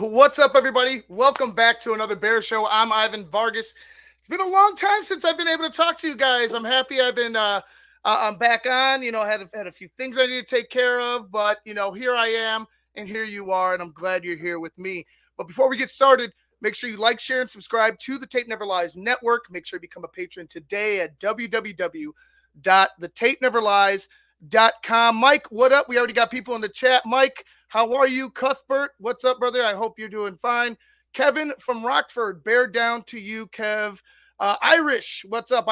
What's up, everybody? Welcome back to another Bear Show. I'm Ivan Vargas. It's been a long time since I've been able to talk to you guys. I'm happy I'm back on. Had a few things I need to take care of, but here I am, and here you are, and I'm glad you're here with me. But before we get started, make sure you like, share, and subscribe to the Tape Never Lies Network. Make sure you become a patron today at www.thetapeneverlies.com. Mike, what up? We already got people in the chat. Mike, how are you? Cuthbert, what's up, brother? I hope you're doing fine. Kevin from Rockford, bear down to you, Kev. Irish, what's up?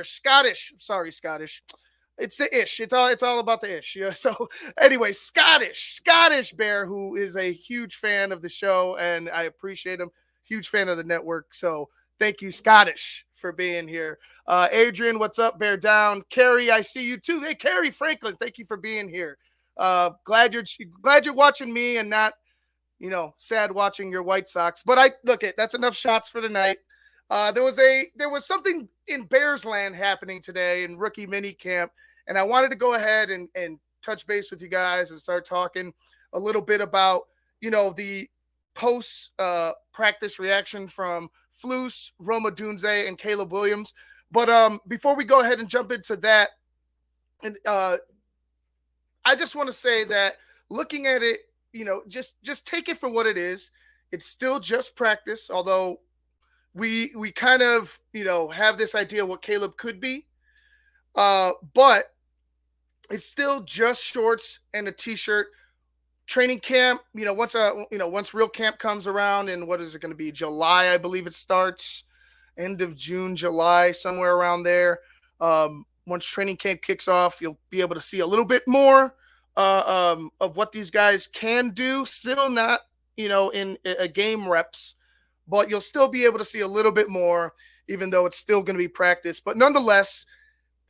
Scottish. Sorry, Scottish. It's the ish. It's all about the ish. Yeah. So anyway, Scottish Bear, who is a huge fan of the show, and I appreciate him. Huge fan of the network. So thank you, Scottish, for being here. Adrian, what's up? Bear down. Carrie, I see you too. Hey, Carrie Franklin, thank you for being here. Glad you're watching me and not, sad watching your White Sox. But that's enough shots for tonight. There was something in Bears land happening today in rookie mini camp, and I wanted to go ahead and touch base with you guys and start talking a little bit about the post practice reaction from Flus, Odunze, and Caleb Williams. But before we go ahead and jump into that, and I just want to say that looking at it, just take it for what it is. It's still just practice, although we kind of have this idea what Caleb could be, but it's still just shorts and a t-shirt. Training camp, once real camp comes around, and what is it going to be? July, I believe it starts, end of June, July, somewhere around there. Once training camp kicks off, you'll be able to see a little bit more of what these guys can do. Still not, in a game reps, but you'll still be able to see a little bit more, even though it's still going to be practice. But nonetheless,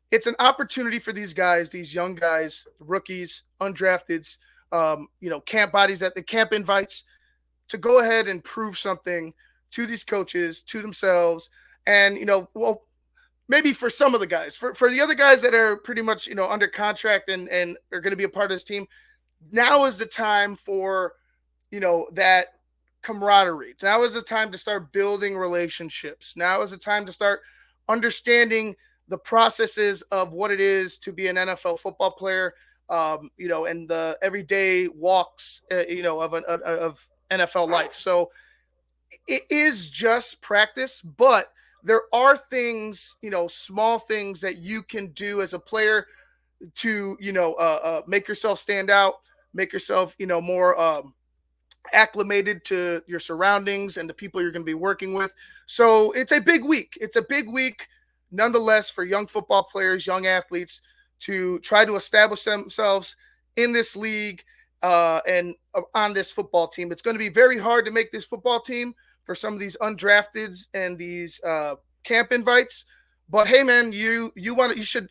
it's an opportunity for these guys, these young guys, rookies, undrafteds, camp bodies, that the camp invites, to go ahead and prove something to these coaches, to themselves, and maybe for some of the guys, for the other guys that are pretty much under contract and are going to be a part of this team. Now is the time for that camaraderie. Now is the time to start building relationships. Now is the time to start understanding the processes of what it is to be an NFL football player, and the everyday walks, of NFL life. So it is just practice, but there are things, small things that you can do as a player to, make yourself stand out, make yourself, more acclimated to your surroundings and the people you're going to be working with. So it's a big week. It's a big week, nonetheless, for young football players, young athletes, to try to establish themselves in this league and on this football team. It's going to be very hard to make this football team for some of these undrafteds and these camp invites. But hey, man, you should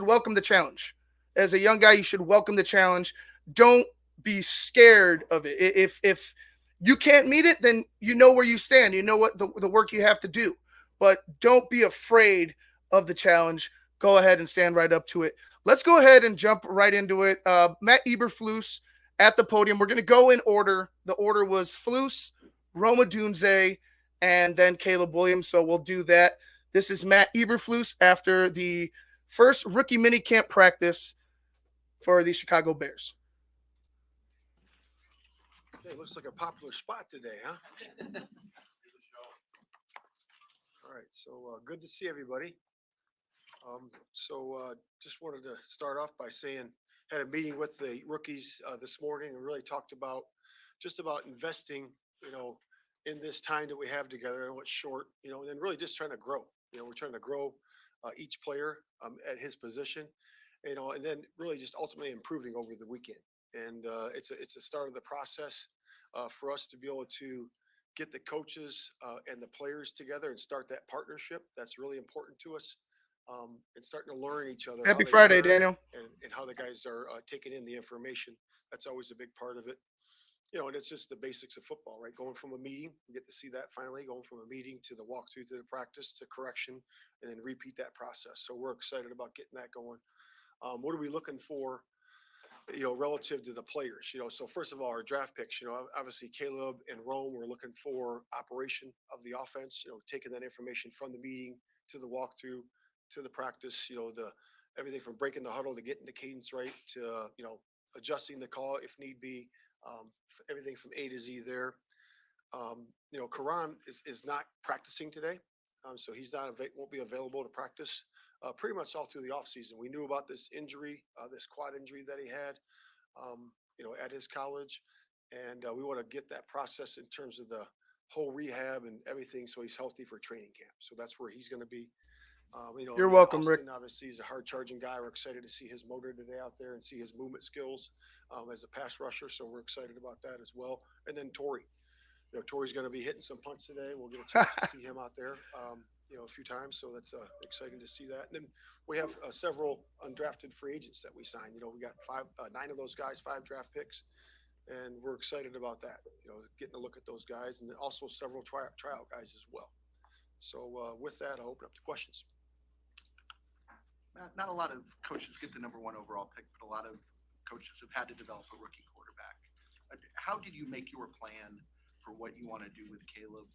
welcome the challenge. As a young guy, you should welcome the challenge. Don't be scared of it. If you can't meet it, then you know where you stand. You know what the work you have to do. But don't be afraid of the challenge. Go ahead and stand right up to it. Let's go ahead and jump right into it. Matt Eberflus at the podium. We're going to go in order. The order was Flus, Odunze, and then Caleb Williams. So we'll do that. This is Matt Eberflus after the first rookie minicamp practice for the Chicago Bears. Hey, looks like a popular spot today, huh? All right, so good to see everybody. Just wanted to start off by saying, had a meeting with the rookies this morning and really talked about investing, in this time that we have together. I know it's short, and then really just trying to grow. We're trying to grow each player at his position, and then really just ultimately improving over the weekend. And it's a start of the process for us to be able to get the coaches and the players together and start that partnership. That's really important to us. And starting to learn each other. Happy Friday, Daniel. And how the guys are taking in the information. That's always a big part of it. And it's just the basics of football, right? Going from a meeting, we get to see that finally, going from a meeting to the walkthrough to the practice to correction, and then repeat that process. So we're excited about getting that going. What are we looking for relative to the players. So first of all, our draft picks. Obviously Caleb and Rome were looking for operation of the offense. Taking that information from the meeting to the walkthrough to the practice. The everything from breaking the huddle to getting the cadence right to adjusting the call if need be. Everything from A to Z there. Karan is not practicing today, so he's not won't be available to practice pretty much all through the offseason. We knew about this injury, this quad injury that he had, at his college, and we want to get that process in terms of the whole rehab and everything, so he's healthy for training camp. So that's where he's going to be. You're And then welcome, Rick. Austin obviously is a hard charging guy. We're excited to see his motor today out there and see his movement skills as a pass rusher. So we're excited about that as well. And then Tori. Tori's going to be hitting some punts today. We'll get a chance to see him out there, a few times. So that's exciting to see that. And then we have several undrafted free agents that we signed. We got 9 of those guys, 5 draft picks, and we're excited about that. Getting a look at those guys, and then also several tryout guys as well. So with that, I'll open up to questions. Not a lot of coaches get the number 1 overall pick, but a lot of coaches have had to develop a rookie quarterback. How did you make your plan for what you want to do with Caleb?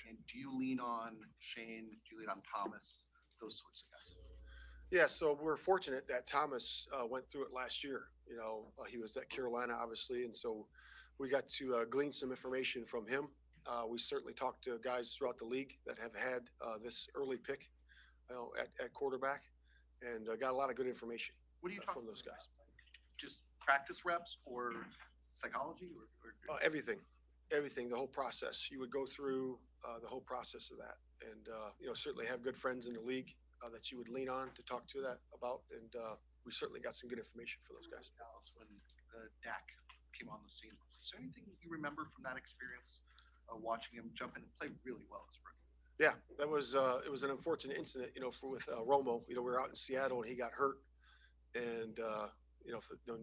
And do you lean on Shane? Do you lean on Thomas? Those sorts of guys. Yeah, so we're fortunate that Thomas went through it last year. He was at Carolina, obviously, and so we got to glean some information from him. We certainly talked to guys throughout the league that have had this early pick at quarterback, and got a lot of good information What are you talking from those guys. Just practice reps or psychology or Everything, the whole process. You would go through the whole process of that, and certainly have good friends in the league that you would lean on to talk to that about, and we certainly got some good information for those guys. Dallas when Dak came on the scene. Is there anything you remember from that experience, watching him jump in and play really well as a rookie? Yeah, that was it was an unfortunate incident, with Romo. We were out in Seattle and he got hurt, and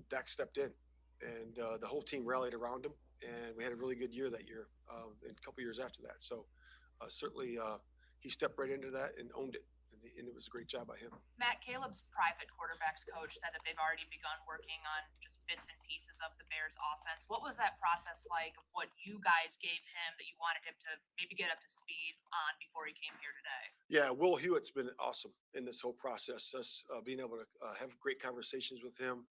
Dak stepped in, and the whole team rallied around him, and we had a really good year that year, and a couple years after that. So certainly he stepped right into that and owned it, and it was a great job by him. Matt, Caleb's private quarterbacks coach said that they've already begun working on just bits and pieces of the Bears offense. What was that process like of what you guys gave him that you wanted him to maybe get up to speed on before he came here today? Yeah, Will Hewitt's been awesome in this whole process. Us being able to have great conversations with him,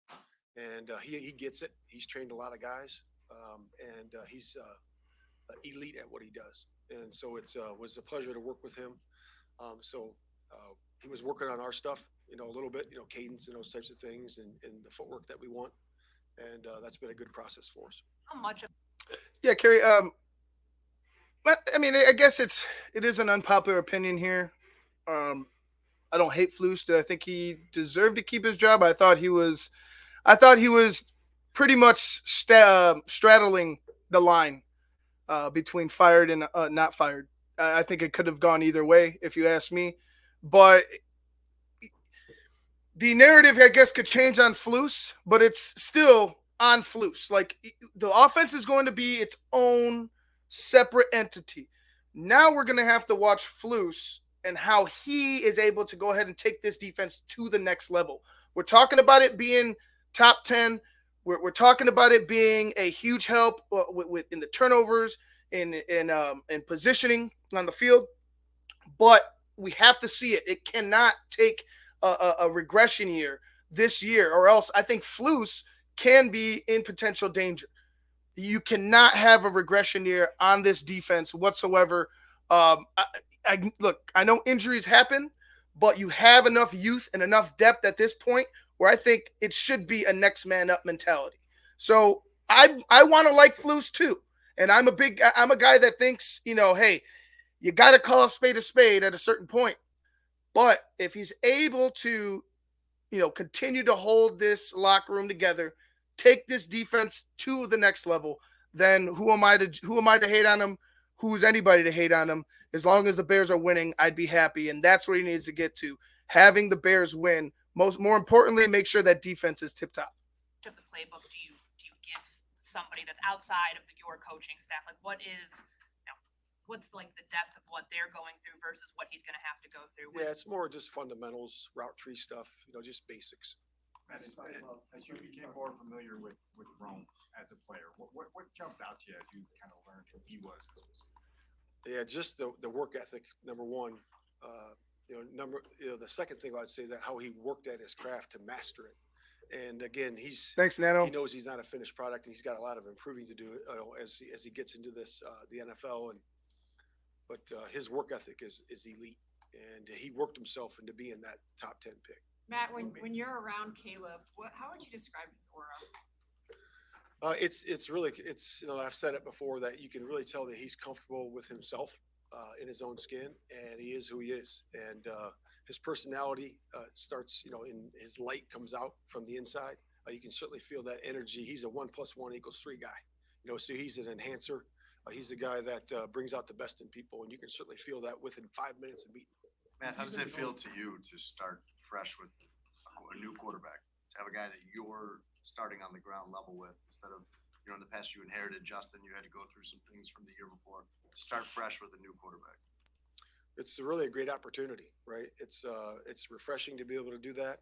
and he gets it. He's trained a lot of guys, and he's elite at what he does. And so it was a pleasure to work with him. He was working on our stuff, a little bit, cadence and those types of things, and the footwork that we want. And that's been a good process for us. How much of Yeah, Kerry. But I mean, I guess it is an unpopular opinion here. I don't hate Flus. I think he deserved to keep his job. I thought he was pretty much straddling the line between fired and not fired. I think it could have gone either way, if you ask me. But the narrative, I guess, could change on Flus, but it's still on Flus. Like, the offense is going to be its own separate entity. Now we're going to have to watch Flus and how he is able to go ahead and take this defense to the next level. We're talking about it being top 10. We're talking about it being a huge help in the turnovers, in positioning on the field. But we have to see it. It cannot take a regression year this year, or else I think Flus can be in potential danger. You cannot have a regression year on this defense whatsoever. Look, I know injuries happen, but you have enough youth and enough depth at this point where I think it should be a next man up mentality. So I want to like Flus too. And I'm a guy that thinks, hey, you got to call a spade at a certain point. But if he's able to, continue to hold this locker room together, take this defense to the next level, then who am I to hate on him? Who's anybody to hate on him? As long as the Bears are winning, I'd be happy. And that's where he needs to get to. Having the Bears win. More importantly, make sure that defense is tip top. of the playbook do you give somebody that's outside of your coaching staff? Like, what's like the depth of what they're going through versus what he's going to have to go through? Yeah, it's more just fundamentals, route tree stuff, just basics. As you became more familiar with Rome as a player, what jumped out to you as you kind of learned who he was? Yeah, just the work ethic, number one. The second thing I'd say that how he worked at his craft to master it. And again, Thanks, Nano. he knows he's not a finished product, and he's got a lot of improving to do as he gets into this the NFL. But his work ethic is elite, and he worked himself into being that top 10 pick. Matt, when you're around Caleb, how would you describe his aura? It's really I've said it before that you can really tell that he's comfortable with himself in his own skin, and he is who he is, and his personality starts in his light comes out from the inside. You can certainly feel that energy. He's a 1 + 1 = 3 guy, so he's an enhancer. He's a guy that brings out the best in people, and you can certainly feel that within 5 minutes of meeting him. Matt, how does it feel to you to start fresh with a new quarterback? To have a guy that you're starting on the ground level with instead of, in the past you inherited Justin, you had to go through some things from the year before. To start fresh with a new quarterback. It's really a great opportunity, right? It's refreshing to be able to do that.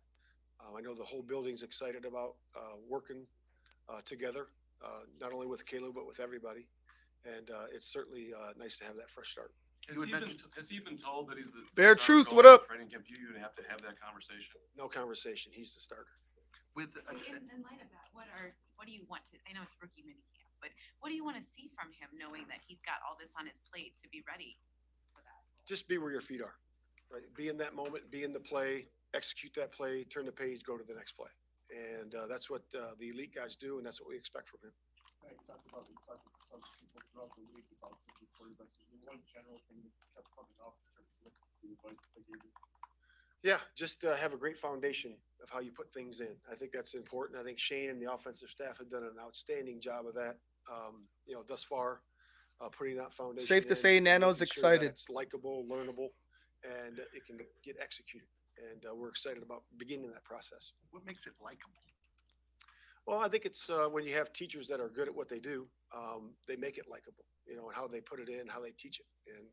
I know the whole building's excited about working together, not only with Caleb, but with everybody. And it's certainly nice to have that fresh start. Has he been told that he's the Bear starter Truth, going what to up? Training camp, you have to have that conversation. No conversation. He's the starter. With In light of that, what do you want to? I know it's rookie minicamp, but what do you want to see from him, knowing that he's got all this on his plate to be ready for that? Just be where your feet are, right? Be in that moment, be in the play, execute that play, turn the page, go to the next play. And that's what the elite guys do, and that's what we expect from him. I talked about some people throughout the week about rookie quarterbacks. Is there one general thing that kept coming up in terms of the advice they gave you? Yeah, just have a great foundation of how you put things in. I think that's important. I think Shane and the offensive staff have done an outstanding job of that, thus far, putting that foundation. Safe to in say and Nano's making sure that excited. It's likable, learnable, and it can get executed. And we're excited about beginning that process. what makes it likable? Well, I think it's when you have teachers that are good at what they do, they make it likable, and how they put it in, how they teach it. And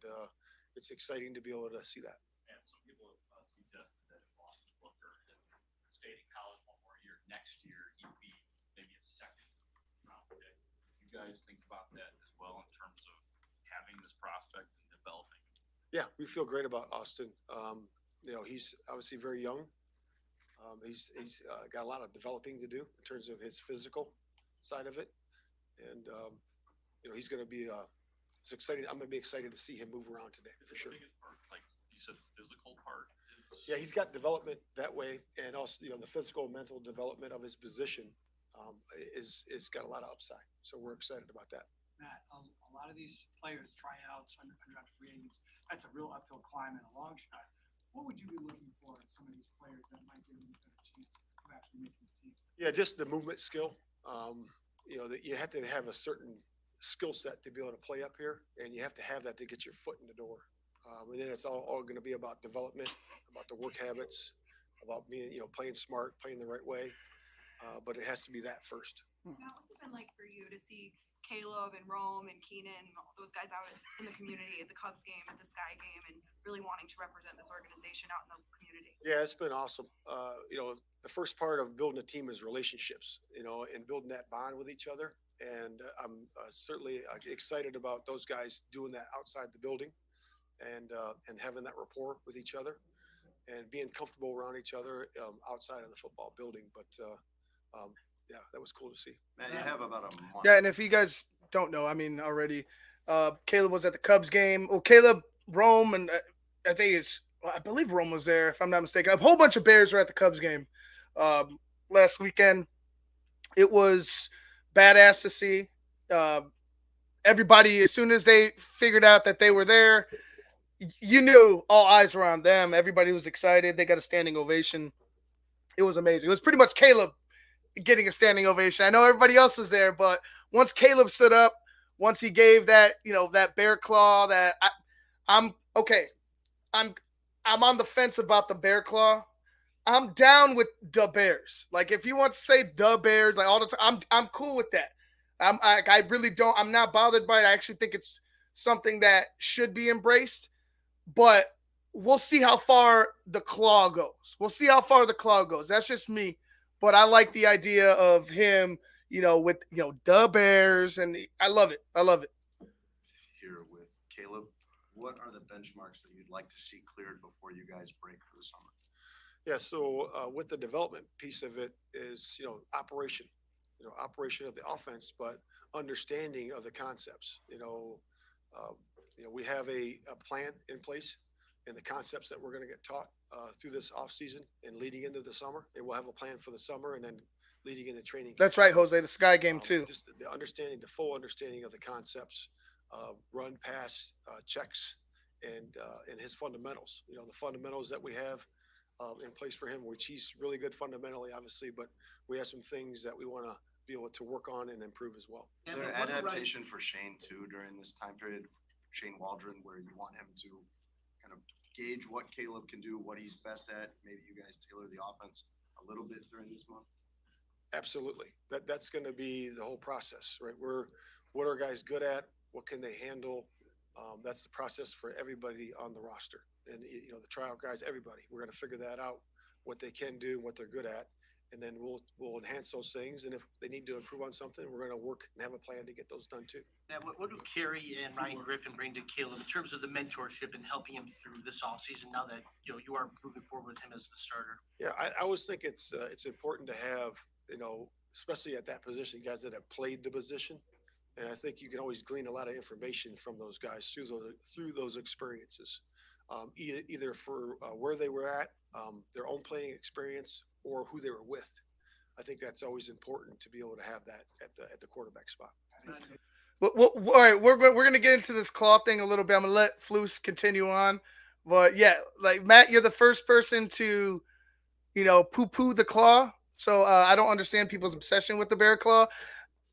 it's exciting to be able to see that. And some people have suggested that if Austin Booker had stayed in college one more year, next year he'd be maybe a second round pick. You guys think about that as well in terms of having this prospect and developing? Yeah, we feel great about Austin. He's obviously very young. He's got a lot of developing to do in terms of his physical side of it, and he's going to be. It's exciting. I'm going to be excited to see him move around today for sure. The biggest part, like you said, the physical part. Yeah, he's got development that way, and also the physical, mental development of his position is got a lot of upside. So we're excited about that. Matt, a lot of these players, tryouts, undrafted free agents, that's a real uphill climb and a long shot. What would you be looking for in some of these players that might give them a better chance of actually making the team? Yeah, just the movement skill. That you have to have a certain skill set to be able to play up here, and you have to have that to get your foot in the door. And then it's all going to be about development, about the work habits, about being, playing smart, playing the right way. But it has to be that first. Now, what's it been like for you to see Caleb and Rome and Keenan, all those guys out in the community at the Cubs game, at the Sky game, and really wanting to represent this organization out in the community? Yeah, it's been awesome. The first part of building a team is relationships, and building that bond with each other. And I'm certainly excited about those guys doing that outside the building, and having that rapport with each other, and being comfortable around each other outside of the football building. But yeah, that was cool to see. Matt, you have about a month. Yeah, and if you guys don't know, already, Caleb was at the Cubs game. Oh, Caleb, Rome, and I believe Rome was there, if I'm not mistaken. A whole bunch of Bears were at the Cubs game last weekend. It was badass to see. Everybody, as soon as they figured out that they were there, you knew all eyes were on them. Everybody was excited. They got a standing ovation. It was amazing. It was pretty much Caleb getting a standing ovation. I know everybody else was there, but once Caleb stood up, once he gave that, that bear claw, I'm okay. I'm on the fence about the bear claw. I'm down with the Bears. Like, if you want to say the Bears, like all the time, I'm cool with that. I really don't. I'm not bothered by it. I actually think it's something that should be embraced, but we'll see how far the claw goes. That's just me. but I like the idea of him, with the Bears, and I love it. I love it. Here with Caleb, what are the benchmarks that you'd like to see cleared before you guys break for the summer? Yeah, so with the development piece of it is, operation, operation of the offense, but understanding of the concepts. We have a plan in place and the concepts that we're going to get taught through this off season and leading into the summer. And we'll have a plan for the summer and then leading into training camp. That's right, So, Jose. The Sky game too. Just the understanding, the full understanding of the concepts, run, pass, checks, and his fundamentals. The fundamentals that we have in place for him, which he's really good fundamentally, obviously, but we have some things that we want to be able to work on and improve as well. Is there adaptation for Shane too during this time period, Shane Waldron, where you want him to kind of gauge what Caleb can do, what he's best at? Maybe you guys tailor the offense a little bit during this month. Absolutely. That's going to be the whole process, right? What are guys good at? What can they handle? That's the process for everybody on the roster, and the tryout guys, everybody. We're going to figure that out, what they can do, what they're good at, and then we'll enhance those things. And if they need to improve on something, we're going to work and have a plan to get those done too. Now, what do Kerry and Ryan Griffin bring to Caleb in terms of the mentorship and helping him through this offseason now that you are moving forward with him as the starter? Yeah, I always think it's important to have, especially at that position, guys that have played the position. And I think you can always glean a lot of information from those guys through those experiences, either for where they were at, their own playing experience, or who they were with. I think that's always important to be able to have that at the quarterback spot. Well, all right, we're going to get into this claw thing a little bit. I'm going to let Flus continue on. But yeah, like Matt, you're the first person to, poo-poo the claw. So I don't understand people's obsession with the bear claw.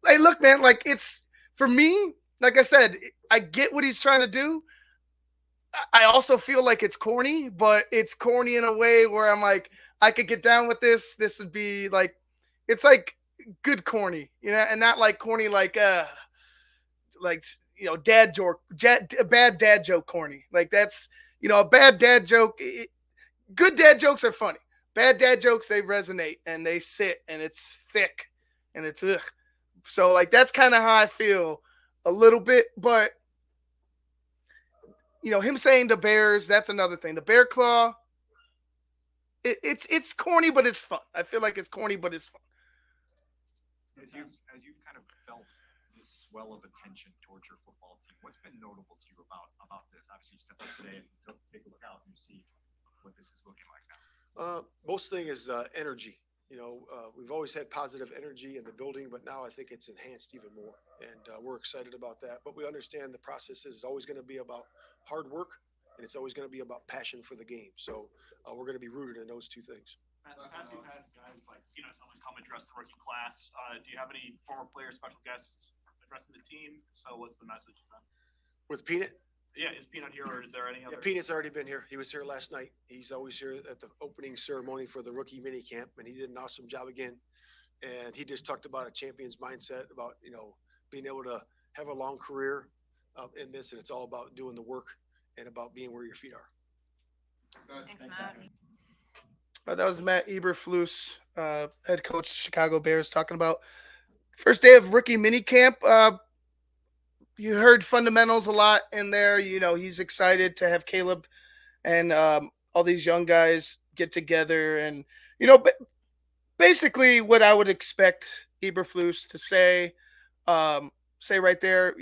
Hey, look, man, like it's, for me, like I said, I get what he's trying to do. I also feel like it's corny, but it's corny in a way where I'm like, I could get down with this. This would be like, it's like good corny, and not like corny like dad joke, bad dad joke corny. Like that's, a bad dad joke. Good dad jokes are funny. Bad dad jokes, they resonate and they sit and it's thick and it's ugh. So like that's kind of how I feel a little bit, but him saying the Bears, that's another thing. The bear claw, it's corny, but it's fun. I feel like it's corny, but it's fun. As you've kind of felt this swell of attention towards your football team, what's been notable to you about this? Obviously, you stepped up today and take a look out and you see what this is looking like now. Most thing is energy. We've always had positive energy in the building, but now I think it's enhanced even more. And we're excited about that. But we understand the process is always going to be about hard work, and it's always going to be about passion for the game. So we're going to be rooted in those two things. In the past, you've had guys like someone come address the rookie class. Do you have any former players, special guests addressing the team? So what's the message then? With Peanut? Yeah, is Peanut here or is there any other? Yeah, Peanut's already been here. He was here last night. He's always here at the opening ceremony for the rookie minicamp, and he did an awesome job again. And he just talked about a champion's mindset, about being able to have a long career in this, and it's all about doing the work and about being where your feet are. Thanks, Matt. That was Matt Eberflus, head coach of Chicago Bears, talking about first day of rookie minicamp. You heard fundamentals a lot in there. He's excited to have Caleb and all these young guys get together. And, basically what I would expect Eberflus to say right there,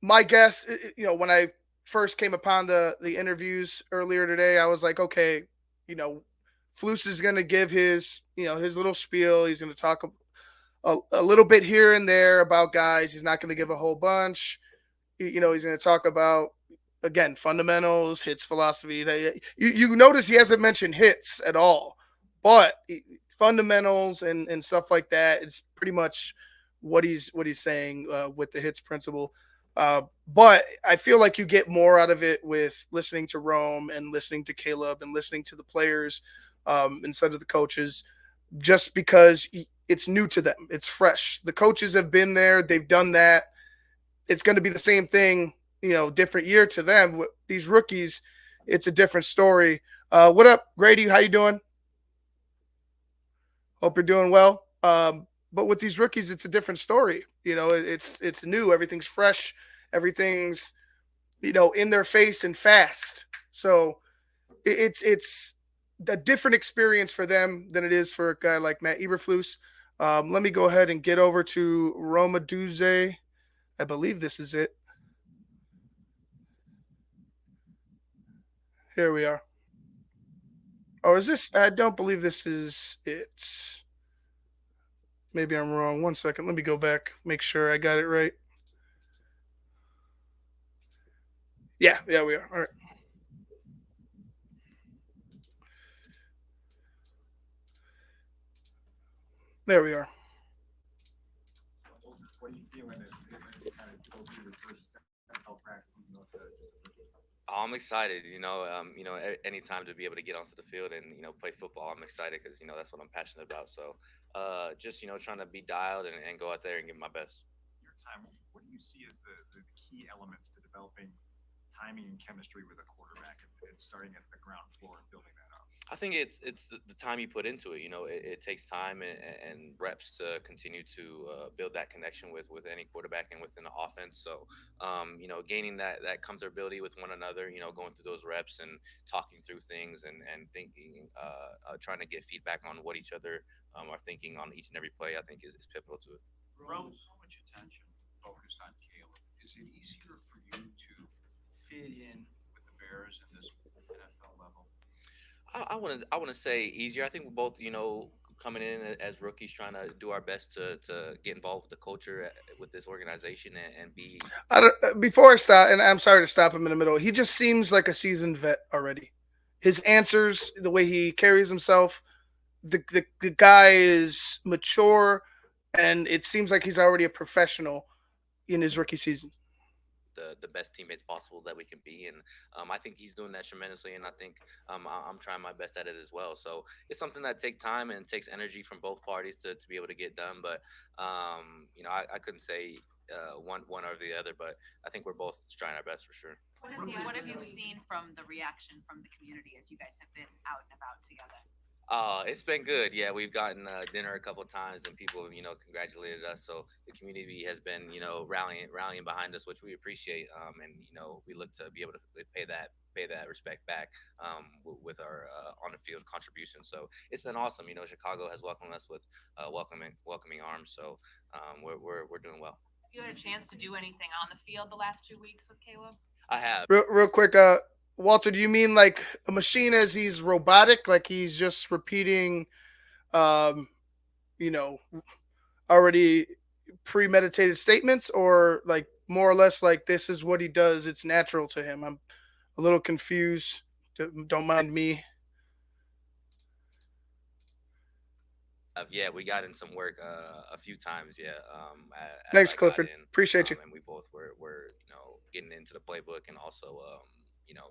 my guess, when I first came upon the interviews earlier today, I was like, okay, Flus is going to give his little spiel. He's going to talk a little bit here and there about guys. He's not going to give a whole bunch. He's going to talk about, again, fundamentals, hits philosophy. You notice he hasn't mentioned hits at all, but fundamentals and stuff like that. It's pretty much what he's saying with the hits principle. But I feel like you get more out of it with listening to Rome and listening to Caleb and listening to the players instead of the coaches, just because it's new to them. It's fresh. The coaches have been there. They've done that. It's going to be the same thing, different year to them. These rookies, it's a different story. What up, Grady? How you doing? Hope you're doing well. But with these rookies, it's a different story. It's new. Everything's fresh. Everything's in their face and fast. So it's a different experience for them than it is for a guy like Matt Eberflus. Let me go ahead and get over to Roma Duze. I believe this is it. Here we are. Oh, is this? I don't believe this is it. Maybe I'm wrong. One second. Let me go back. Make sure I got it right. Yeah, we are. All right. There we are. What are you feeling as you kind of go through your first NFL practice? I'm excited, anytime to be able to get onto the field and, play football, I'm excited because, that's what I'm passionate about. So, just, trying to be dialed and go out there and give my best. Your time, what do you see as the key elements to developing timing and chemistry with a quarterback and starting at the ground floor and building that up? I think it's the time you put into it. It takes time and reps to continue to build that connection with any quarterback and within the offense. So, gaining that comfortability with one another. Going through those reps and talking through things and thinking, trying to get feedback on what each other are thinking on each and every play. I think is pivotal to it. Rome, so much attention focused on Caleb. Is it easier for you to fit in with the Bears in this NFL level? I want to say easier. I think we're both coming in as rookies, trying to do our best to get involved with the culture with this organization and be. I don't, before I stop, and I'm sorry to stop him in the middle. He just seems like a seasoned vet already. His answers, the way he carries himself, the guy is mature, and it seems like he's already a professional in his rookie season. The best teammates possible that we can be. And I think he's doing that tremendously. And I think I'm trying my best at it as well. So it's something that takes time and takes energy from both parties to be able to get done. But, I couldn't say one or the other, but I think we're both trying our best for sure. What have you seen from the reaction from the community as you guys have been out and about together? It's been good. Yeah, we've gotten dinner a couple times, and people have congratulated us. So the community has been rallying behind us, which we appreciate. And we look to be able to pay that respect back with our on the field contribution. So it's been awesome. Chicago has welcomed us with welcoming arms. So we're doing well. You had a chance to do anything on the field the last 2 weeks with Caleb? I have. Real quick, Walter, do you mean like a machine as he's robotic, like he's just repeating, um, you know, already premeditated statements, or like more or less like this is what he does? It's natural to him. I'm a little confused. Don't mind me. Yeah, we got in some work a few times. Yeah, as Thanks, I got Clifford. in, Appreciate you. and we both were getting into the playbook and also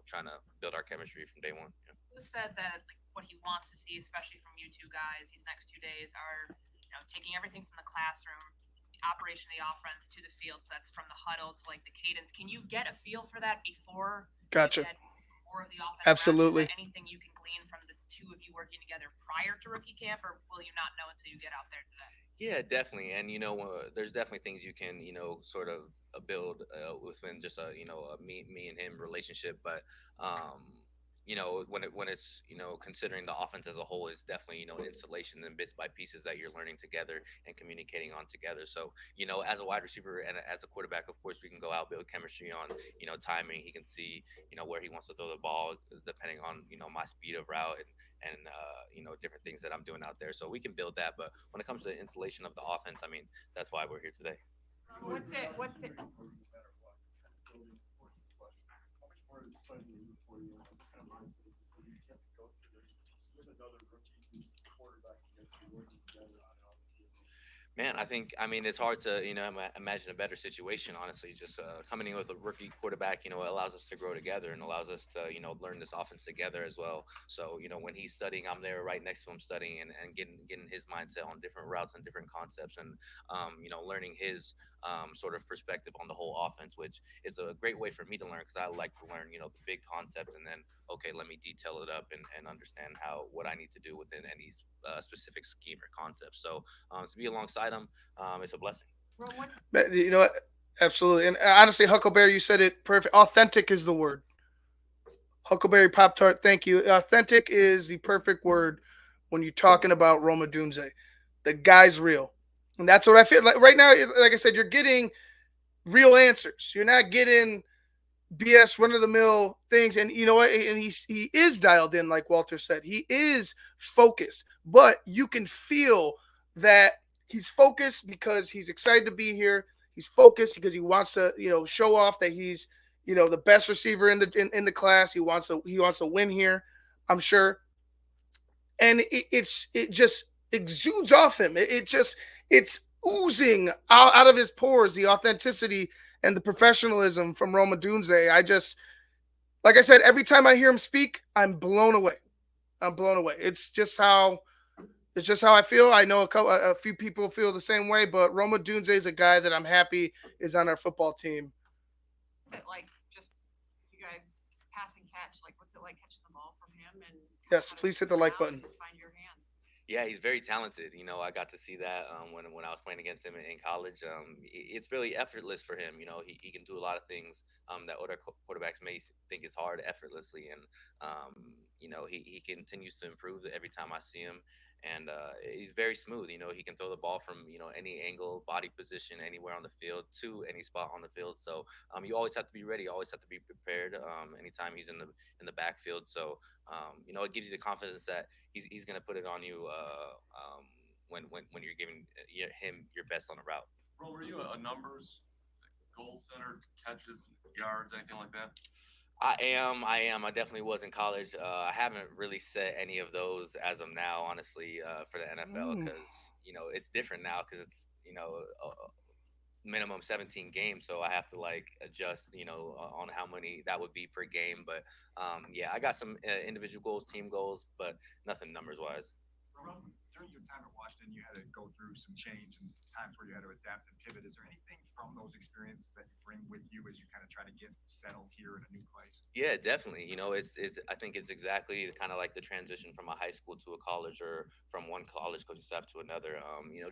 trying to build our chemistry from day one. Yeah. Who said that like what he wants to see, especially from you two guys, these next 2 days are taking everything from the classroom, the operation of the offense to the field. So that's from the huddle to like the cadence. Can you get a feel for that before Gotcha. you get more of the offense? Absolutely. Is there anything you can glean from the two of you working together prior to rookie camp, or will you not know until you get out there today? Yeah, definitely. And there's definitely things you can sort of build within just a me and him relationship. But when it's considering the offense as a whole is definitely installation and bits by pieces that you're learning together and communicating on together. So as a wide receiver and as a quarterback, of course we can go out build chemistry on timing. He can see where he wants to throw the ball depending on my speed of route and different things that I'm doing out there. So we can build that. But when it comes to the installation of the offense, I mean that's why we're here today. What's it? Man, I mean, it's hard to, imagine a better situation, honestly. Just coming in with a rookie quarterback, it allows us to grow together and allows us to, learn this offense together as well. So, when he's studying, I'm there right next to him studying and getting his mindset on different routes and different concepts and, learning his sort of perspective on the whole offense, which is a great way for me to learn because I like to learn, the big concept and then, okay, let me detail it up and understand what I need to do within any specific scheme or concept. So to be alongside him, it's a blessing. Rome, what's You know what? Absolutely. And honestly, Huckleberry, you said it perfect. Authentic is the word. Huckleberry Pop Tart, thank you. Authentic is the perfect word when you're talking about Roma Dunze. The guy's real. And that's what I feel like right now. Like I said, you're getting real answers. You're not getting BS run of the mill things. And you know what? And he is dialed in, like Walter said. He is focused, but you can feel that he's focused because he's excited to be here. He's focused because he wants to, show off that he's, the best receiver in the class. He wants to win here, I'm sure. And it just exudes off him. It's oozing out of his pores, the authenticity and the professionalism from Roma Dunze. Like I said, every time I hear him speak, I'm blown away. I'm blown away. It's just how I feel. I know a few people feel the same way, but Roma Dunze is a guy that I'm happy is on our football team. it like? Just you guys pass and catch. Like, what's it like catching the ball from him? And Yes, how to please hit the scoop it like out button. and find your hands. Yeah, he's very talented. I got to see that when I was playing against him in college. It's really effortless for him. He can do a lot of things that other quarterbacks may think is hard effortlessly, and he continues to improve every time I see him. And he's very smooth. He can throw the ball from any angle, body position, anywhere on the field to any spot on the field. So you always have to be ready. You always have to be prepared. Anytime he's in the backfield. So it gives you the confidence that he's going to put it on you when you're giving him your best on the route. Bro, were you a numbers, goal center, catches, yards, anything like that? I am. I definitely was in college. I haven't really set any of those as of now, honestly, for the NFL because it's different now because it's minimum 17 games, so I have to like adjust, on how many that would be per game. But yeah, I got some individual goals, team goals, but nothing numbers wise. During your time at Washington, you had to go through some change and times where you had to adapt and pivot. Is there anything from those experiences that you bring with you as you kind of try to get settled here in a new place? Yeah, definitely. It's I think it's exactly kind of like the transition from a high school to a college or from one college coaching staff to another.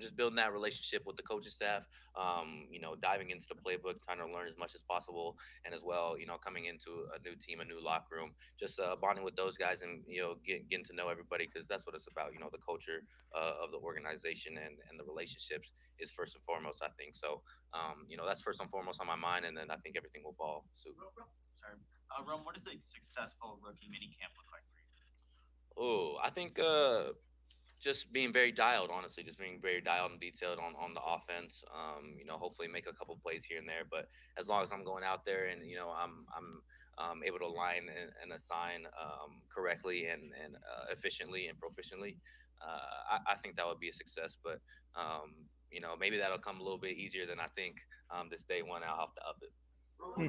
Just building that relationship with the coaching staff, diving into the playbook, trying to learn as much as possible, and as well, coming into a new team, a new locker room, just bonding with those guys and, getting to know everybody because that's what it's about. The culture of the organization and the relationships is first and foremost, I think. So, that's first and foremost on my mind, and then I think everything will fall suit. Sorry. Rome, what does a successful rookie minicamp look like for you? Oh, I think just being very dialed, honestly, just being very dialed and detailed on the offense. Hopefully make a couple plays here and there, but as long as I'm going out there and I'm able to line and assign correctly and efficiently and proficiently, I think that would be a success. But maybe that'll come a little bit easier than I think this day one. I'll have to up it.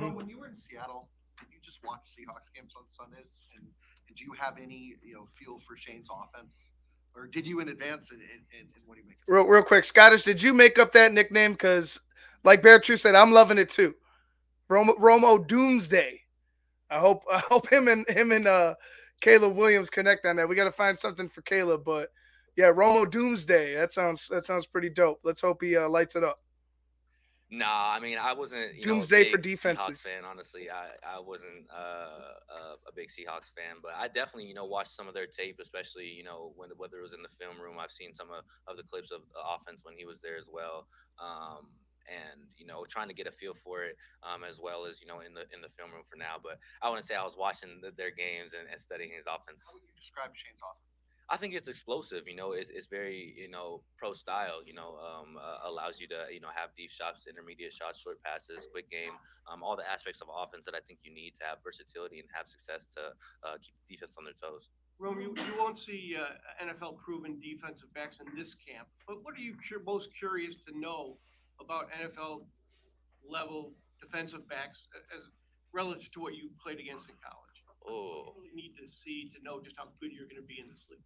Ron, when you were in Seattle, did you just watch Seahawks games on Sundays? And did you have any, feel for Shane's offense? Or did you in advance? And what do you make? Real quick, Scottish, did you make up that nickname? Because, like Bear True said, I'm loving it too. Romo Doomsday. I hope him and Caleb Williams connect on that. We got to find something for Caleb, but yeah, Romo Doomsday. That sounds pretty dope. Let's hope he lights it up. Nah, I mean, I wasn't, Doomsday a for big defenses. Seahawks fan, honestly. I wasn't a big Seahawks fan, but I definitely, watched some of their tape, especially, whether it was in the film room. I've seen some of the clips of the offense when he was there as well. And trying to get a feel for it as well as in the film room for now. But I wouldn't say I was watching their games and studying his offense. How would you describe Shane's offense? I think it's explosive. It's very pro style. Allows you to have deep shots, intermediate shots, short passes, quick game, all the aspects of offense that I think you need to have versatility and have success to keep the defense on their toes. Rome, you won't see NFL proven defensive backs in this camp, but what are you most curious to know about NFL level defensive backs as relative to what you played against in college? Oh, What do you really need to see to know just how good you're going to be in this league?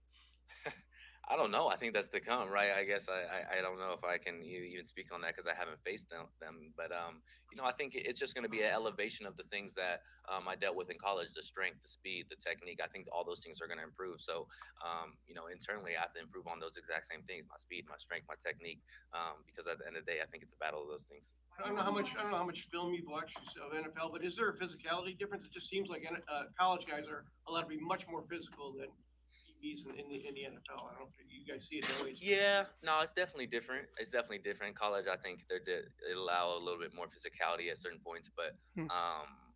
I don't know. I think that's to come, right? I guess I don't know if I can even speak on that because I haven't faced them. But I think it's just going to be an elevation of the things that I dealt with in college: the strength, the speed, the technique. I think all those things are going to improve. So, internally, I have to improve on those exact same things: my speed, my strength, my technique. Because at the end of the day, I think it's a battle of those things. I don't know how much film you've watched of NFL, but is there a physicality difference? It just seems like college guys are allowed to be much more physical than DBs in the NFL. I don't know if you guys see it that way. Yeah, no, it's definitely different. It's definitely different. College, I think they allow a little bit more physicality at certain points, but Hmm.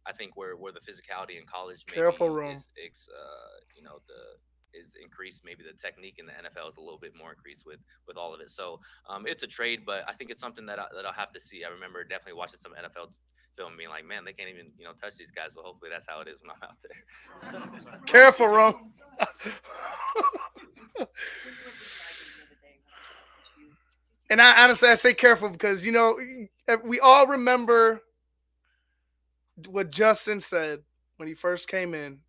I think where the physicality in college Careful, maybe Rome. the is increased. Maybe the technique in the NFL is a little bit more increased with all of it. So it's a trade, but I think it's something that I'll have to see. I remember definitely watching some NFL film, being like, man, they can't even touch these guys. So hopefully that's how it is when I'm out there. Careful, Rome. And I honestly, I say careful because we all remember what Justin said when he first came in.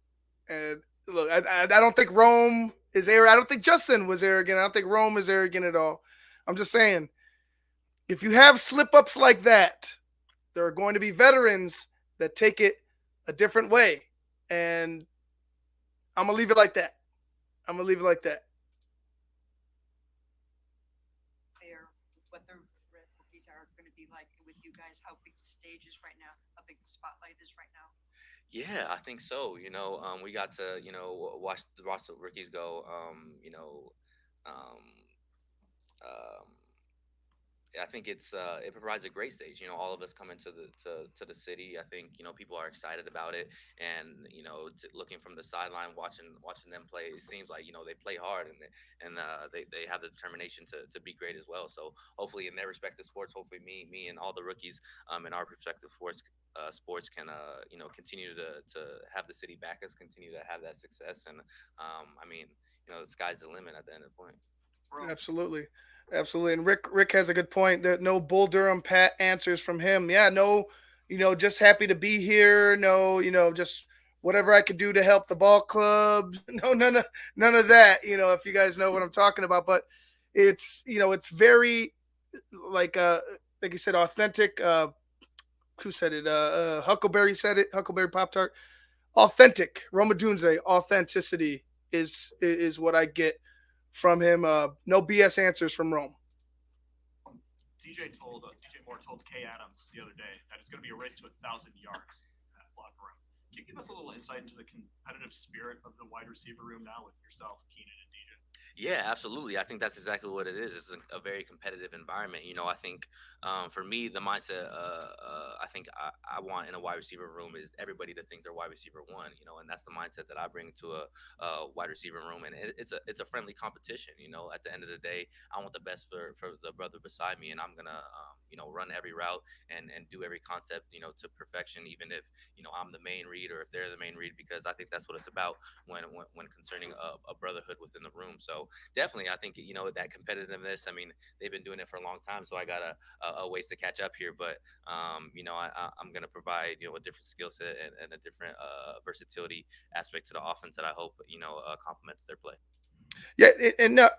And look, I don't think Rome is arrogant. I don't think Justin was arrogant. I don't think Rome is arrogant at all. I'm just saying, if you have slip ups like that, there are going to be veterans that take it a different way. And I'm gonna leave it like that. I'm gonna leave it like that. There, what the red cookies are going to be like with you guys, how big the stage is right now, how big the spotlight is right now. Yeah, I think so. We got to watch the rookies go. Um, um, I think it provides a great stage. All of us coming to the city. I think people are excited about it, and looking from the sideline, watching them play. It seems like they play hard, and they have the determination to be great as well. So hopefully, in their respective sports, hopefully me and all the rookies in our respective sports can continue to have the city back us, continue to have that success, and I mean the sky's the limit at the end of the point. Absolutely. Absolutely. And Rick has a good point that no Bull Durham pat answers from him. Yeah, no, just happy to be here. No, just whatever I could do to help the ball club. No, none of that, if you guys know what I'm talking about. But it's very like you said, authentic. Who said it? Huckleberry said it. Huckleberry Pop Tart. Authentic. Roma Dunze. Authenticity is what I get from him. No BS answers from Rome. DJ Moore told Kay Adams the other day that it's going to be a race to 1,000 yards in that locker room. Can you give us a little insight into the competitive spirit of the wide receiver room now with yourself, Keenan, and DJ? Yeah, absolutely. I think that's exactly what it is. It's a very competitive environment. I think for me, the mindset I think I want in a wide receiver room is everybody to think they're wide receiver one. And that's the mindset that I bring to a wide receiver room, and it's a friendly competition. At the end of the day, I want the best for the brother beside me, and I'm gonna run every route and do every concept to perfection, even if I'm the main read or if they're the main read, because I think that's what it's about when concerning a brotherhood within the room. So definitely, I think that competitiveness. I mean, they've been doing it for a long time, so I got a ways to catch up here. But I'm gonna provide a different skill set and a different versatility aspect to the offense that I hope complements their play. Yeah, and no,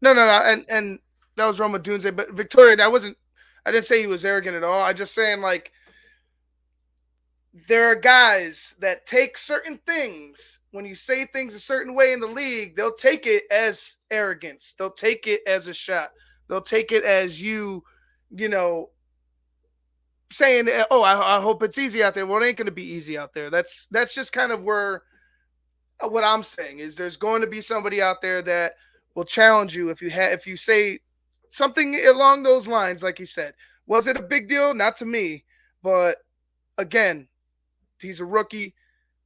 and that was Roma Dunze, but Victoria, I didn't say he was arrogant at all. I just saying like there are guys that take certain things when you say things a certain way in the league, they'll take it as arrogance. They'll take it as a shot. They'll take it as you know, saying, "Oh, I hope it's easy out there." Well, it ain't going to be easy out there. That's just kind of where what I'm saying is there's going to be somebody out there that will challenge you if you say something along those lines, like he said. Was it a big deal? Not to me, but again, he's a rookie.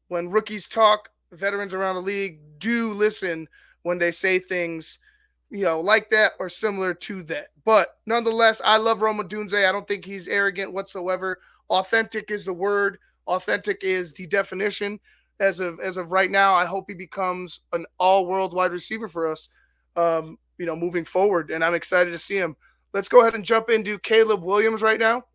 When rookies talk, veterans around the league do listen when they say things, like that or similar to that. But nonetheless, I love Roma Dunze. I don't think he's arrogant whatsoever. Authentic is the word. Authentic is the definition. As of right now, I hope he becomes an all-world wide receiver for us, moving forward. And I'm excited to see him. Let's go ahead and jump into Caleb Williams right now.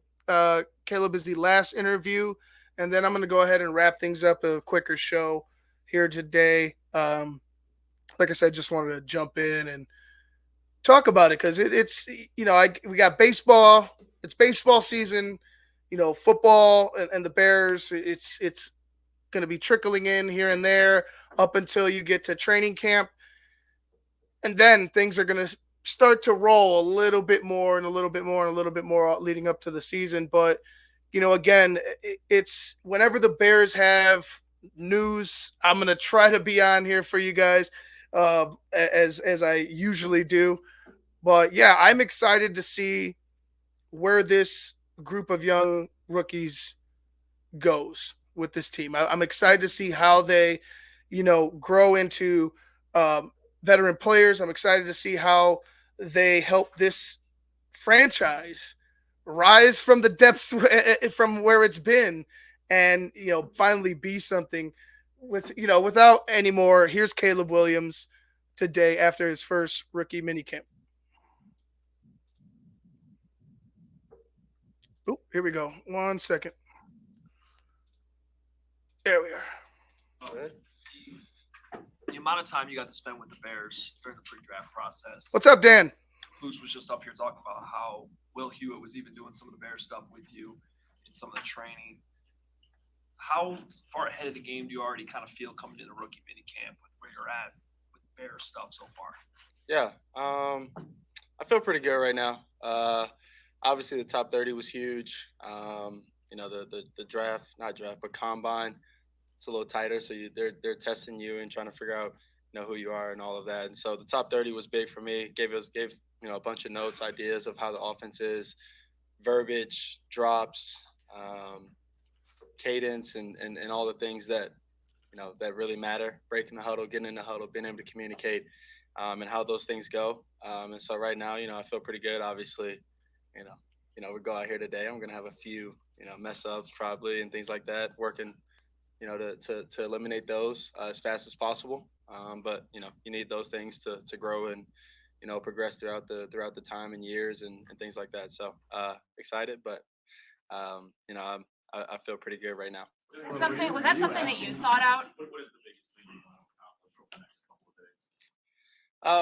Caleb is the last interview, and then I'm going to go ahead and wrap things up, a quicker show here today. like I said, just wanted to jump in and talk about it because it's we got baseball. It's baseball season. Football and the Bears. It's going to be trickling in here and there up until you get to training camp, and then things are going to start to roll a little bit more and a little bit more and a little bit more leading up to the season. But again, it's whenever the Bears have news, I'm going to try to be on here for you guys as I usually do. But yeah, I'm excited to see where this group of young rookies goes with this team. I'm excited to see how they, grow into veteran players. I'm excited to see how they help this franchise rise from the depths from where it's been, and finally be something with without any more. Here's Caleb Williams today after his first rookie minicamp. Oh, here we go. 1 second. There we are. Good. The amount of time you got to spend with the Bears during the pre-draft process. What's up, Dan? Flus was just up here talking about how Will Hewitt was even doing some of the Bears stuff with you in some of the training. How far ahead of the game do you already kind of feel coming into rookie minicamp with where you're at with Bears stuff so far? Yeah, I feel pretty good right now. Obviously, the top 30 was huge. The draft, not draft, but combine, it's a little tighter. So they're testing you and trying to figure out who you are and all of that. And so the top 30 was big for me. Gave a bunch of notes, ideas of how the offense is, verbiage, drops, cadence, and all the things that that really matter. Breaking the huddle, getting in the huddle, being able to communicate, and how those things go. And so right now, I feel pretty good. Obviously, we go out here today. I'm gonna have a few mess ups probably and things like that. Working to eliminate those as fast as possible. But you need those things to grow and progress throughout the time and years and things like that. So excited, but I feel pretty good right now. Was that something that you sought out?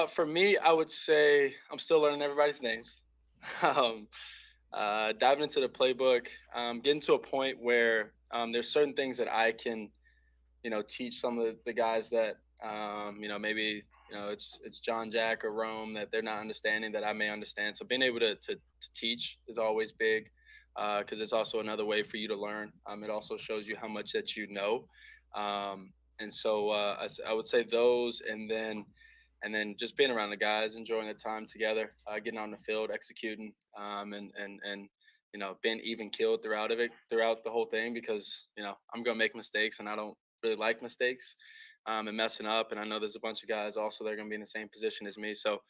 For me, I would say I'm still learning everybody's names. Diving into the playbook, getting to a point where there's certain things that I can, teach some of the guys that, maybe, it's John Jack or Rome that they're not understanding that I may understand. So being able to teach is always big because it's also another way for you to learn. It also shows you how much that you know. And so I would say those, and then just being around the guys, enjoying the time together, getting on the field, executing, and being even killed throughout the whole thing because I'm gonna make mistakes and I don't really like mistakes and messing up. And I know there's a bunch of guys also that are gonna be in the same position as me. So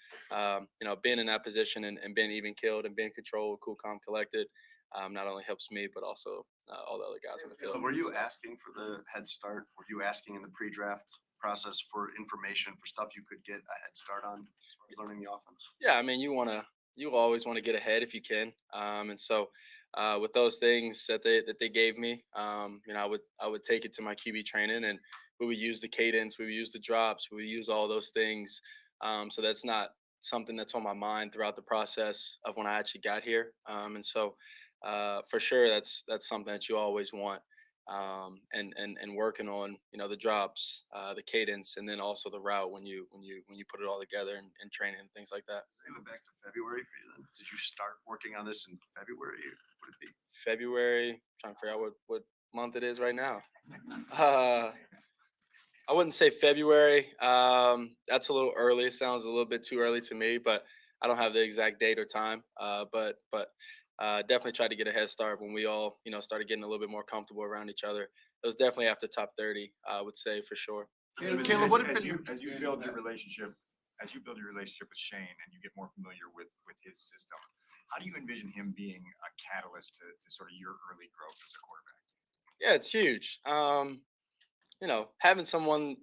being in that position and being even killed and being controlled, cool, calm, collected, not only helps me but also all the other guys on the field. Were you asking for the head start? Were you asking in the pre-draft process for information for stuff you could get a head start on as far as learning the offense? Yeah, I mean, you always want to get ahead if you can, and so with those things that they gave me, I would take it to my QB training, and we would use the cadence, we would use the drops, we would use all those things. So that's not something that's on my mind throughout the process of when I actually got here, and so for sure that's something that you always want. And working on the drops, the cadence, and then also the route when you put it all together and training and things like that. Say go back to February for you then. Did you start working on this in February? Would it be February? Trying to figure out what month it is right now. I wouldn't say February. That's a little early. It sounds a little bit too early to me, but I don't have the exact date or time. But definitely tried to get a head start when we all, started getting a little bit more comfortable around each other. It was definitely after top 30, I would say for sure. Caleb, as you build your relationship with Shane and you get more familiar with his system, how do you envision him being a catalyst to sort of your early growth as a quarterback? Yeah, it's huge. Having someone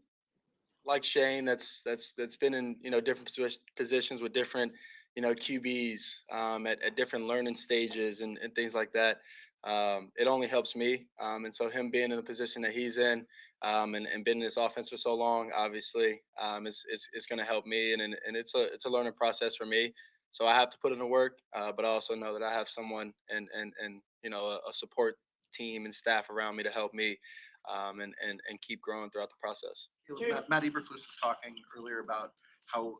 like Shane that's been in different positions with different QBs at different learning stages and things like that. it only helps me. And so him being in the position that he's in, and been in this offense for so long, obviously, it's going to help me, and it's a learning process for me. So I have to put in the work, but I also know that I have someone and a support team and staff around me to help me, and keep growing throughout the process. Matt Eberflus was talking earlier about how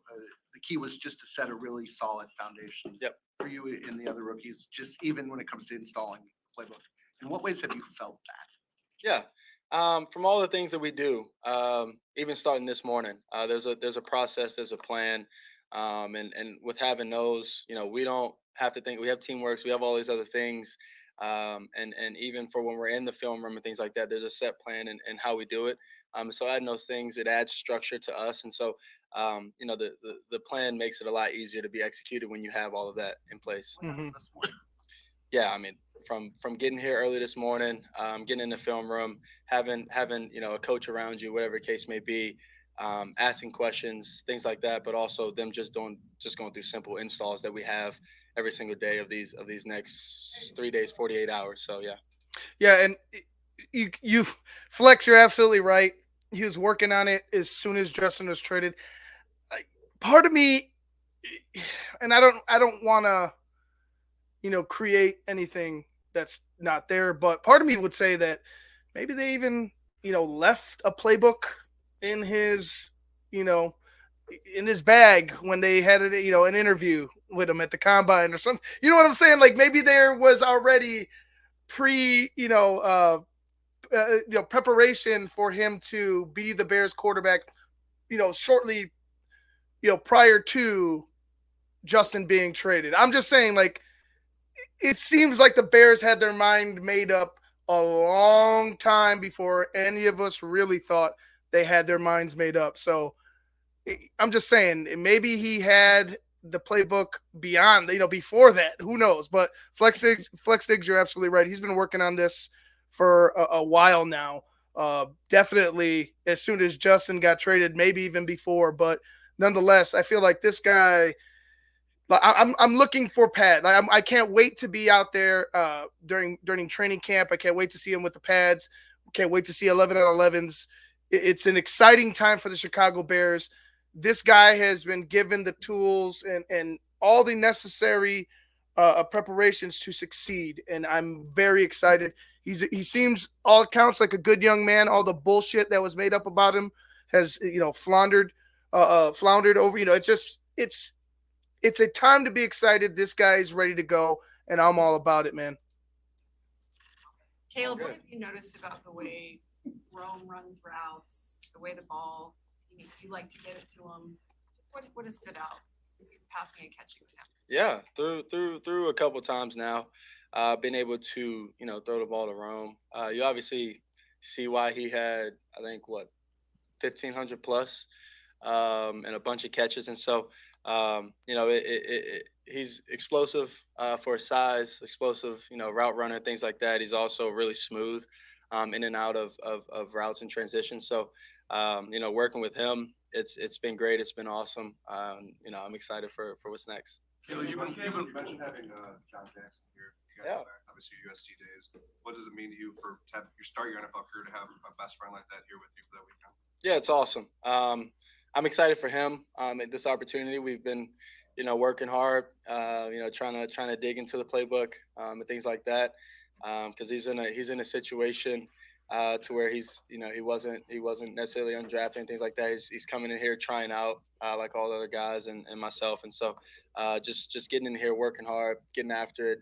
the key was just to set a really solid foundation for you and the other rookies, just even when it comes to installing the playbook. In what ways have you felt that? Yeah. From all the things that we do, even starting this morning, there's a process, there's a plan, and with having those, we don't have to think. We have teamworks, we have all these other things, and even for when we're in the film room and things like that, there's a set plan and how we do it. So adding those things, it adds structure to us, and so the plan makes it a lot easier to be executed when you have all of that in place. Yeah, I mean, from getting here early this morning, getting in the film room, having a coach around you, whatever the case may be, asking questions, things like that, but also them just going through simple installs that we have every single day of these next 3 days, 48 hours. So yeah. Yeah, and you Flex, you're absolutely right. He was working on it as soon as Justin was traded. Part of me, and I don't want to create anything that's not there, but part of me would say that maybe they even left a playbook in his you know in his bag when they had it, an interview with him at the combine or something. You know what I'm saying? Like maybe there was already pre preparation for him to be the Bears quarterback, shortly, prior to Justin being traded. I'm just saying, like, it seems like the Bears had their mind made up a long time before any of us really thought they had their minds made up. So I'm just saying, maybe he had the playbook beyond, before that. Who knows? But Flex Diggs, you're absolutely right. He's been working on this for a while now. Definitely as soon as Justin got traded, maybe even before. But nonetheless, I feel like this guy. I'm looking for Pat. I can't wait to be out there during training camp. I can't wait to see him with the pads. Can't wait to see 11 on 11s. It's an exciting time for the Chicago Bears. This guy has been given the tools and all the necessary preparations to succeed, and I'm very excited. He seems, all accounts, like a good young man. All the bullshit that was made up about him has floundered over. It's a time to be excited. This guy is ready to go, and I'm all about it, man. Caleb, what have you noticed about the way Rome runs routes, the way the ball, you like to get it to him? What has stood out since you're passing and catching with him? Yeah, through a couple times now, been able to throw the ball to Rome. You obviously see why he had, I think, 1,500 plus, and a bunch of catches, and so he's explosive for his size, explosive, route runner, things like that. He's also really smooth in and out of routes and transitions. So working with him, it's been great. It's been awesome. I'm excited for what's next. You mentioned having John Jackson here. You guys are obviously USC days. What does it mean to you to have start your NFL career to have a best friend like that here with you for that weekend? Yeah, it's awesome. I'm excited for him at this opportunity. We've been, working hard, trying to dig into the playbook and things like that, because he's in a situation to where he wasn't necessarily undrafted and things like that. He's coming in here trying out like all the other guys and myself, and so just getting in here, working hard, getting after it,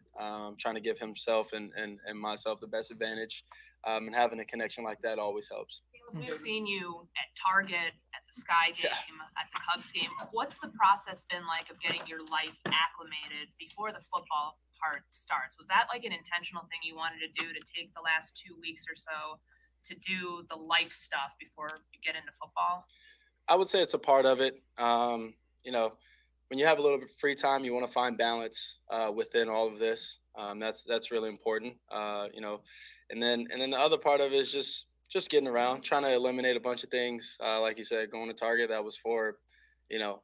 trying to give himself and myself the best advantage, and having a connection like that always helps. We've seen you at Target, at the Sky game, at the Cubs game. What's the process been like of getting your life acclimated before the football part starts? Was that like an intentional thing you wanted to do, to take the last 2 weeks or so to do the life stuff before you get into football? I would say it's a part of it. When you have a little bit of free time, you want to find balance within all of this. That's really important. And then the other part of it is just getting around, trying to eliminate a bunch of things. Like you said, going to Target, that was for,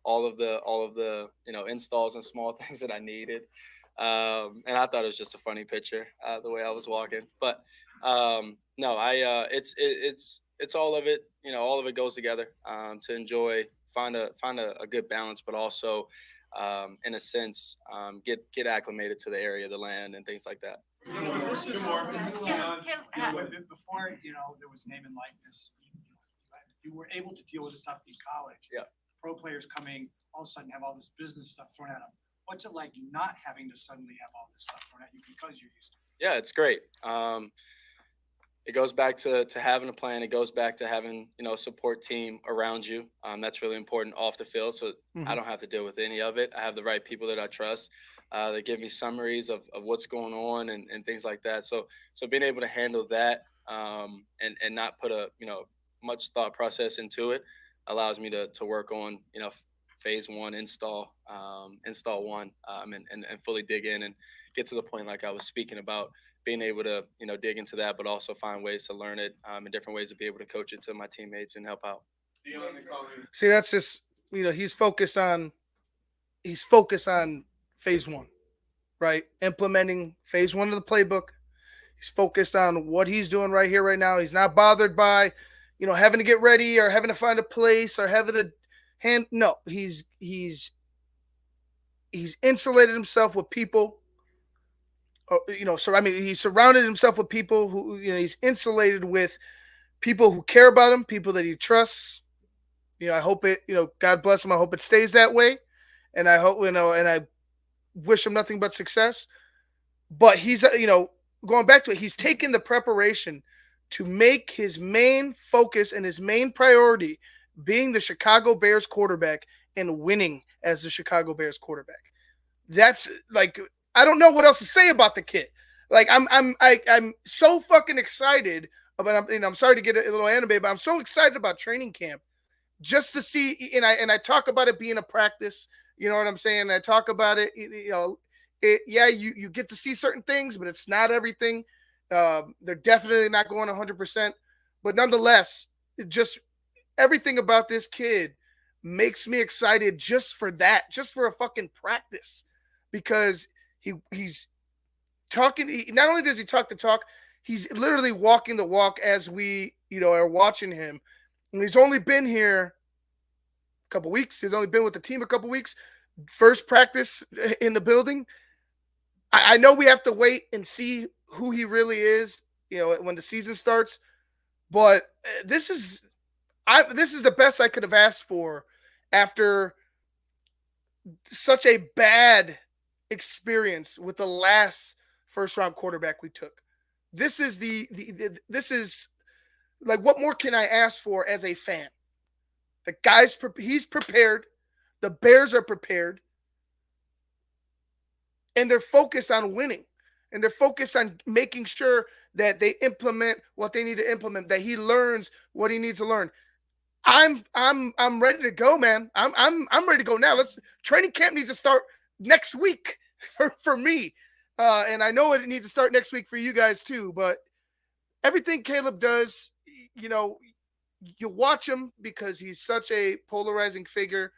all of the installs and small things that I needed. And I thought it was just a funny picture, the way I was walking. But no, it's all of it. All of it goes together to enjoy, find a good balance, but also, in a sense, get acclimated to the area, the land, and things like that. Two more. Before, there was name and likeness, you were able to deal with this stuff in college. Yeah. Pro players coming, all of a sudden have all this business stuff thrown at them. What's it like not having to suddenly have all this stuff thrown at you because you're used to it? Yeah, it's great. It goes back to having a plan. It goes back to having a support team around you. That's really important off the field. So I don't have to deal with any of it. I have the right people that I trust. They give me summaries of what's going on and things like that. So being able to handle that and not put much thought process into it allows me to work on phase one install one and fully dig in and get to the point like I was speaking about, being able to dig into that, but also find ways to learn it and different ways to be able to coach it to my teammates and help out. See, that's just he's focused on phase one, right? Implementing phase one of the playbook. He's focused on what he's doing right here, right now. He's not bothered by having to get ready or having to find a place or having to hand. No, he's insulated himself with people. So I mean, he surrounded himself with people who he's insulated with people who care about him, people that he trusts. I hope it. God bless him. I hope it stays that way, and I hope and I wish him nothing but success. But he's going back to it. He's taken the preparation to make his main focus and his main priority being the Chicago Bears quarterback and winning as the Chicago Bears quarterback. That's like, I don't know what else to say about the kid. Like I'm so fucking excited about. I'm sorry to get a little anime, but I'm so excited about training camp just to see. And I talk about it being a practice. You know what I'm saying? I talk about it. You get to see certain things, but it's not everything. They're definitely not going 100%, but nonetheless, just everything about this kid makes me excited just for that, just for a fucking practice, because he's talking. Not only does he talk the talk, he's literally walking the walk as we are watching him. And he's only been here a couple weeks. He's only been with the team a couple weeks. First practice in the building. I know we have to wait and see who he really is, when the season starts. But this is the best I could have asked for after such a bad experience with the last first round quarterback we took. This is this is like, what more can I ask for as a fan? The guy's he's prepared. The Bears are prepared. And they're focused on winning. And they're focused on making sure that they implement what they need to implement, that he learns what he needs to learn. I'm ready to go, man. I'm ready to go now. Training camp needs to start next week for me. And I know it needs to start next week for you guys too. But everything Caleb does, you watch him because he's such a polarizing figure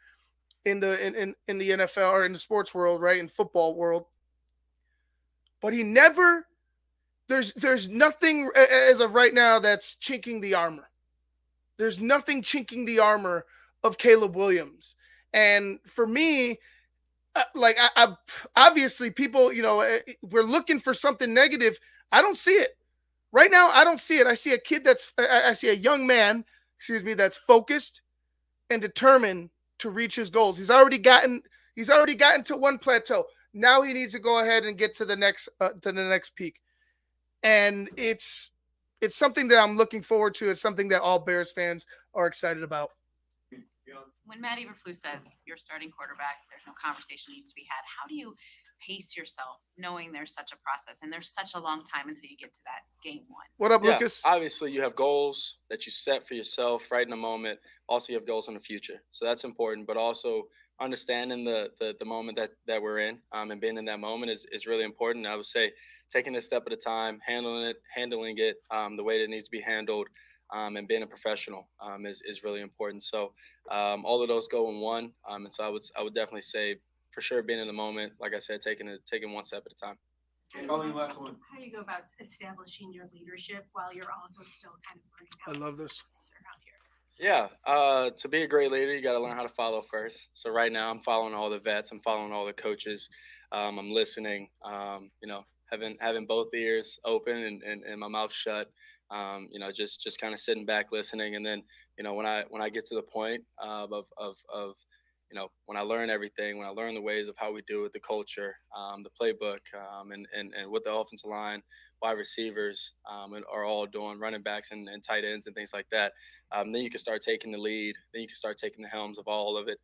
in the NFL or in the sports world, right? In football world. But he never, there's nothing as of right now that's chinking the armor. There's nothing chinking the armor of Caleb Williams. And for me, I obviously people, we're looking for something negative. I don't see it. Right now, I don't see it. I see a kid I see a young man, that's focused and determined to reach his goals. He's already gotten to one plateau. Now he needs to go ahead and get to the next peak. And it's something that I'm looking forward to. It's something that all Bears fans are excited about. When Matt Eberflus says you're starting quarterback, there's no conversation needs to be had. How do you pace yourself knowing there's such a process and there's such a long time until you get to that game one? What up, Lucas? Obviously, you have goals that you set for yourself right in the moment. Also, you have goals in the future. So that's important, but also understanding the moment that we're in and being in that moment is really important. I would say taking it a step at a time, handling it the way that it needs to be handled, and being a professional is really important. So all of those go in one. And so I would definitely say for sure being in the moment, like I said, taking one step at a time. Colleen, last one. How do you go about establishing your leadership while you're also still kind of learning how I to love this. around here? Yeah, to be a great leader, you got to learn how to follow first. So right now, I'm following all the vets, I'm following all the coaches, I'm listening. Having both ears open and my mouth shut. Just kind of sitting back, listening, and then when I get to the point of when I learn everything, when I learn the ways of how we do it, the culture, the playbook, and what the offensive line, wide receivers are all doing, running backs and tight ends and things like that. Then you can start taking the lead. Then you can start taking the helms of all of it,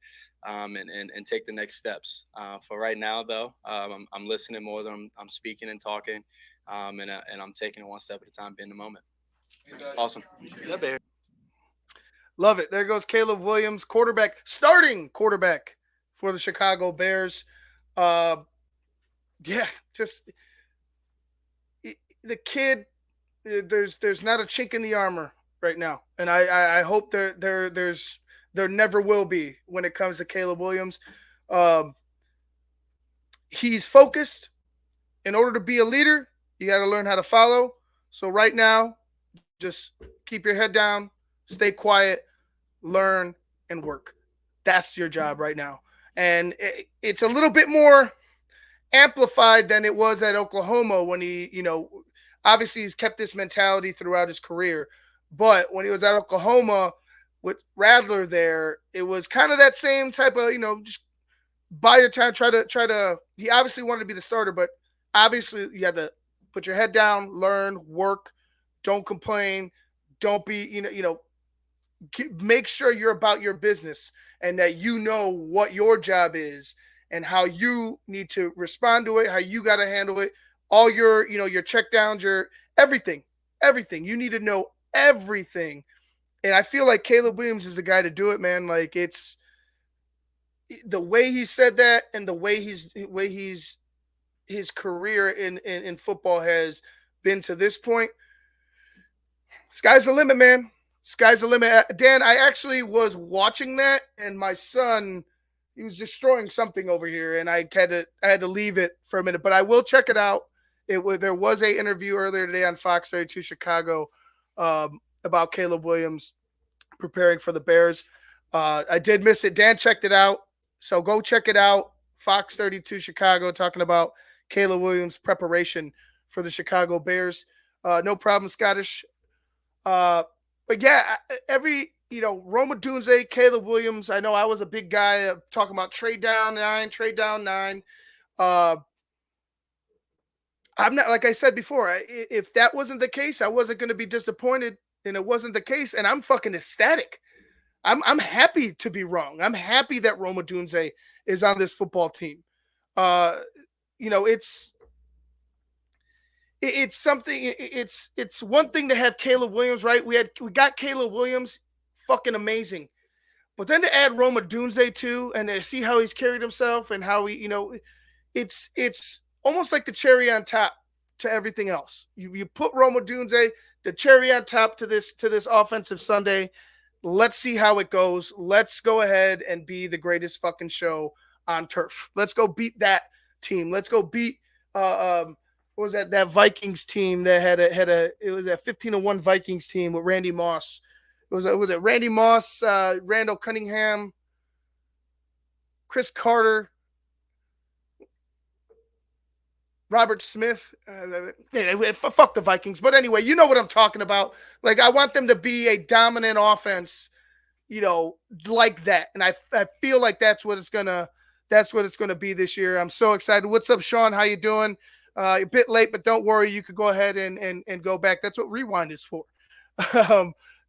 and take the next steps. For right now, though, I'm listening more than I'm speaking and talking, and I'm taking it one step at a time, being the moment. Awesome. Yeah, baby. Love it. There goes Caleb Williams, starting quarterback for the Chicago Bears. Yeah, just the kid. There's not a chink in the armor right now, and I hope there never will be when it comes to Caleb Williams. He's focused. In order to be a leader, you got to learn how to follow. So right now, just keep your head down, stay quiet, learn, and work. That's your job right now. And it's a little bit more amplified than it was at Oklahoma when he, obviously he's kept this mentality throughout his career. But when he was at Oklahoma with Radler there, it was kind of that same type of, just buy your time, try to, he obviously wanted to be the starter, but obviously you had to put your head down, learn, work, don't complain, don't be, make sure you're about your business and that you know what your job is and how you need to respond to it, how you got to handle it, all your, your check downs, your everything. You need to know everything. And I feel like Caleb Williams is the guy to do it, man. Like it's the way he said that and the way his career in football has been to this point. Sky's the limit, man. Sky's the limit. Dan, I actually was watching that, and my son, he was destroying something over here, and I had to leave it for a minute, but I will check it out. There was a interview earlier today on Fox 32 Chicago about Caleb Williams preparing for the Bears. I did miss it. Dan checked it out, so go check it out. Fox 32 Chicago talking about Caleb Williams' preparation for the Chicago Bears. No problem, Scottish. But yeah, Rome Odunze, Caleb Williams. I know I was a big guy talking about trade down nine. I'm not, like I said before, if that wasn't the case, I wasn't going to be disappointed, and it wasn't the case, and I'm fucking ecstatic. I'm happy to be wrong. I'm happy that Rome Odunze is on this football team. It's something. It's one thing to have Caleb Williams, right? We got Caleb Williams, fucking amazing, but then to add Rome Odunze too, and to see how he's carried himself and how he, it's almost like the cherry on top to everything else. You put Rome Odunze, the cherry on top to this offensive Sunday. Let's see how it goes. Let's go ahead and be the greatest fucking show on turf. Let's go beat that team. Let's go beat what was that Vikings team that had it was a 15-1 Vikings team with Randy Moss. Was it Randy Moss, Randall Cunningham, Chris Carter, Robert Smith. Fuck the Vikings. But anyway, you know what I'm talking about. Like, I want them to be a dominant offense, like that. And I feel like that's what it's gonna be this year. I'm so excited. What's up, Sean? How you doing? A bit late, but don't worry. You could go ahead and go back. That's what Rewind is for.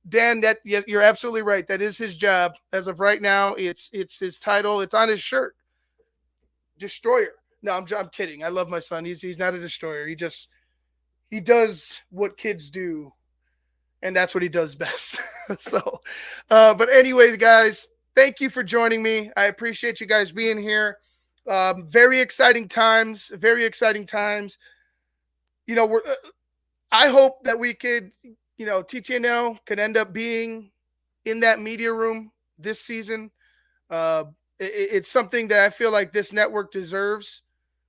Dan, you're absolutely right. That is his job. As of right now, it's his title. It's on his shirt. Destroyer. No, I'm kidding. I love my son. He's not a destroyer. He does what kids do, and that's what he does best. So, but anyways, guys, thank you for joining me. I appreciate you guys being here. Very exciting times. I hope that we could, TTNL could end up being in that media room this season. It's something that I feel like this network deserves.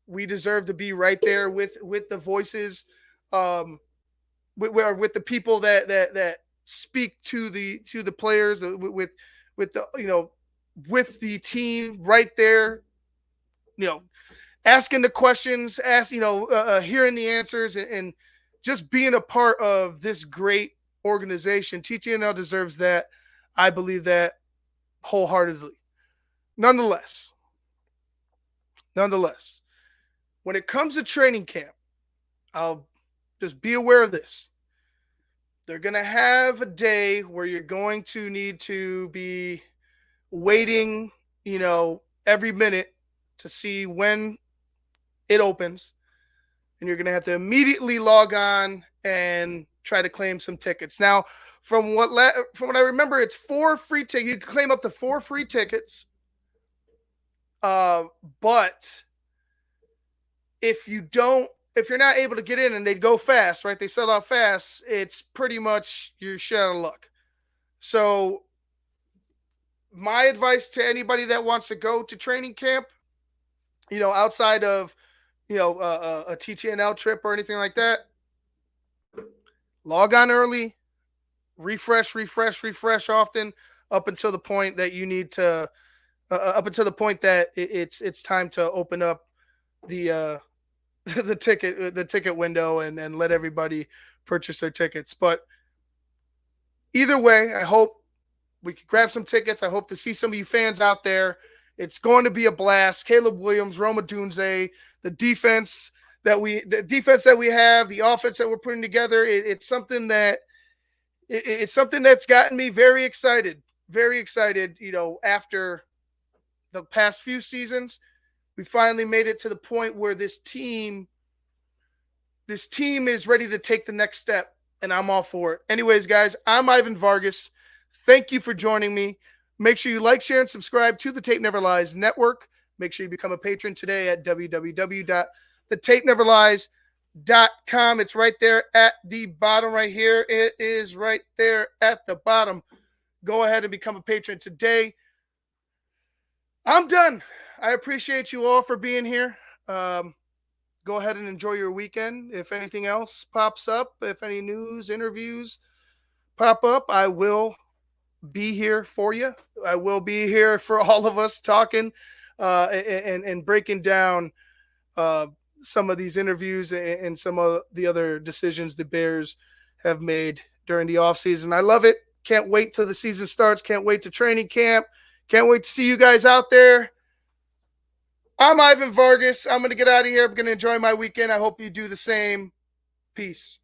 We deserve to be right there with the voices, with the people that speak to the players, with the with the team right there, asking the questions, hearing the answers, and just being a part of this great organization. TTNL deserves that. I believe that wholeheartedly. Nonetheless, when it comes to training camp, I'll just be aware of this. They're going to have a day where you're going to need to be waiting, every minute to see when it opens. And you're going to have to immediately log on and try to claim some tickets. Now, from what I remember, it's 4 free tickets. You can claim up to 4 free tickets. But if you're not able to get in and they go fast, right? They sell out fast. It's pretty much you're shit out of luck. So my advice to anybody that wants to go to training camp, outside of, a TTNL trip or anything like that, log on early, refresh often up until the point that you need to, up until the point that it's time to open up the the ticket window and let everybody purchase their tickets. But either way, I hope we could grab some tickets. I hope to see some of you fans out there. It's going to be a blast. Caleb Williams, Rome Odunze, the defense that we have, the offense that we're putting together. It's something that's gotten me very excited. Very excited. After the past few seasons, we finally made it to the point where this team is ready to take the next step, and I'm all for it. Anyways, guys, I'm Ivan Vargas. Thank you for joining me. Make sure you like, share, and subscribe to the Tape Never Lies Network. Make sure you become a patron today at www.thetapeneverlies.com. It's right there at the bottom right here. It is right there at the bottom. Go ahead and become a patron today. I'm done. I appreciate you all for being here. Go ahead and enjoy your weekend. If anything else pops up, if any news, interviews pop up, I will be here for you. I will be here for all of us talking and breaking down some of these interviews and some of the other decisions the Bears have made during the offseason. I love it. Can't wait till the season starts. Can't wait to training camp. Can't wait to see you guys out there. I'm Ivan Vargas. I'm going to get out of here. I'm going to enjoy my weekend. I hope you do the same. Peace.